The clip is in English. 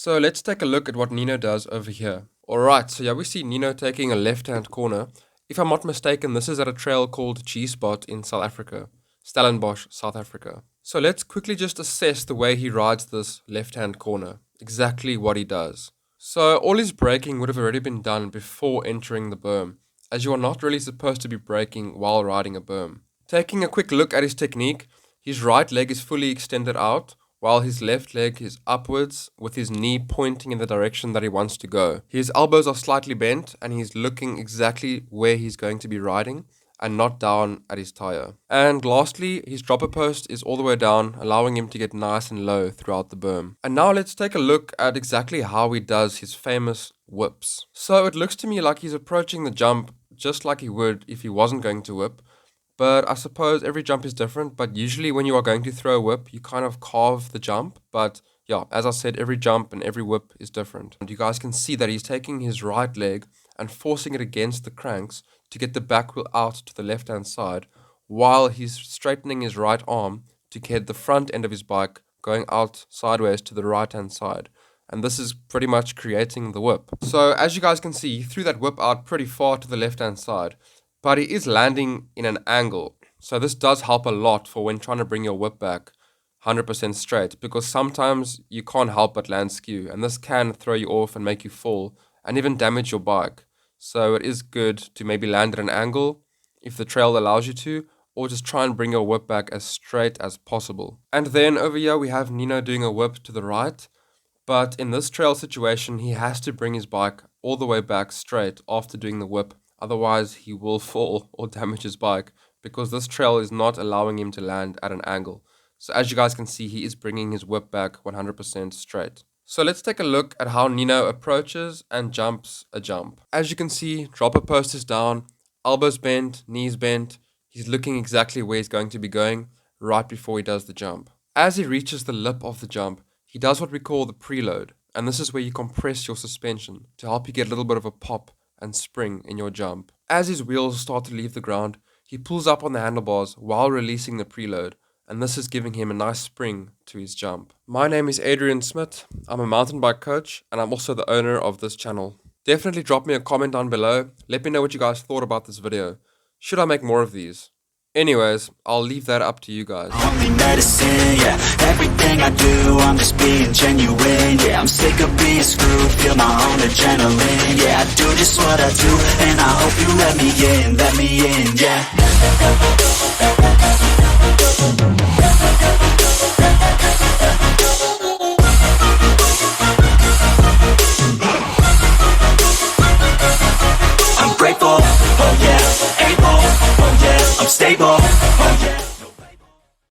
So let's take a look at what Nino does over here. Alright, so yeah, we see Nino taking a left-hand corner. If I'm not mistaken, this is at a trail called G-Spot in South Africa. Stellenbosch, South Africa. So let's quickly just assess the way he rides this left-hand corner. Exactly what he does. So all his braking would have already been done before entering the berm, as you are not really supposed to be braking while riding a berm. Taking a quick look at his technique, his right leg is fully extended out, while his left leg is upwards with his knee pointing in the direction that he wants to go. His elbows are slightly bent and he's looking exactly where he's going to be riding and not down at his tire. And lastly, his dropper post is all the way down, allowing him to get nice and low throughout the berm. And now let's take a look at exactly how he does his famous whips. So it looks to me like he's approaching the jump just like he would if he wasn't going to whip. But I suppose every jump is different, but usually when you are going to throw a whip, you kind of carve the jump. But yeah, as I said, every jump and every whip is different. And you guys can see that he's taking his right leg and forcing it against the cranks to get the back wheel out to the left-hand side, while he's straightening his right arm to get the front end of his bike going out sideways to the right-hand side. And this is pretty much creating the whip. So as you guys can see, he threw that whip out pretty far to the left-hand side. But he is landing in an angle, so this does help a lot for when trying to bring your whip back 100% straight, because sometimes you can't help but land skew, and this can throw you off and make you fall, and even damage your bike. So it is good to maybe land at an angle, if the trail allows you to, or just try and bring your whip back as straight as possible. And then over here we have Nino doing a whip to the right, but in this trail situation he has to bring his bike all the way back straight after doing the whip. Otherwise, he will fall or damage his bike because this trail is not allowing him to land at an angle. So as you guys can see, he is bringing his whip back 100% straight. So let's take a look at how Nino approaches and jumps a jump. As you can see, dropper post is down, elbows bent, knees bent. He's looking exactly where he's going to be going right before he does the jump. As he reaches the lip of the jump, he does what we call the preload. And this is where you compress your suspension to help you get a little bit of a pop and spring in your jump. As his wheels start to leave the ground, he pulls up on the handlebars while releasing the preload, and this is giving him a nice spring to his jump. My name is Adrian Smith. I'm a mountain bike coach, and I'm also the owner of this channel. Definitely drop me a comment down below. Let me know what you guys thought about this video. Should I make more of these? Anyways, I'll leave that up to you guys. Only medicine, yeah. Everything I do, I'm just being genuine. Yeah, I'm sick of being screwed. Feel my own adrenaline. Yeah, I do just what I do, and I hope you let me in, yeah. I'm grateful, oh yeah. Able, oh yeah. I'm stable,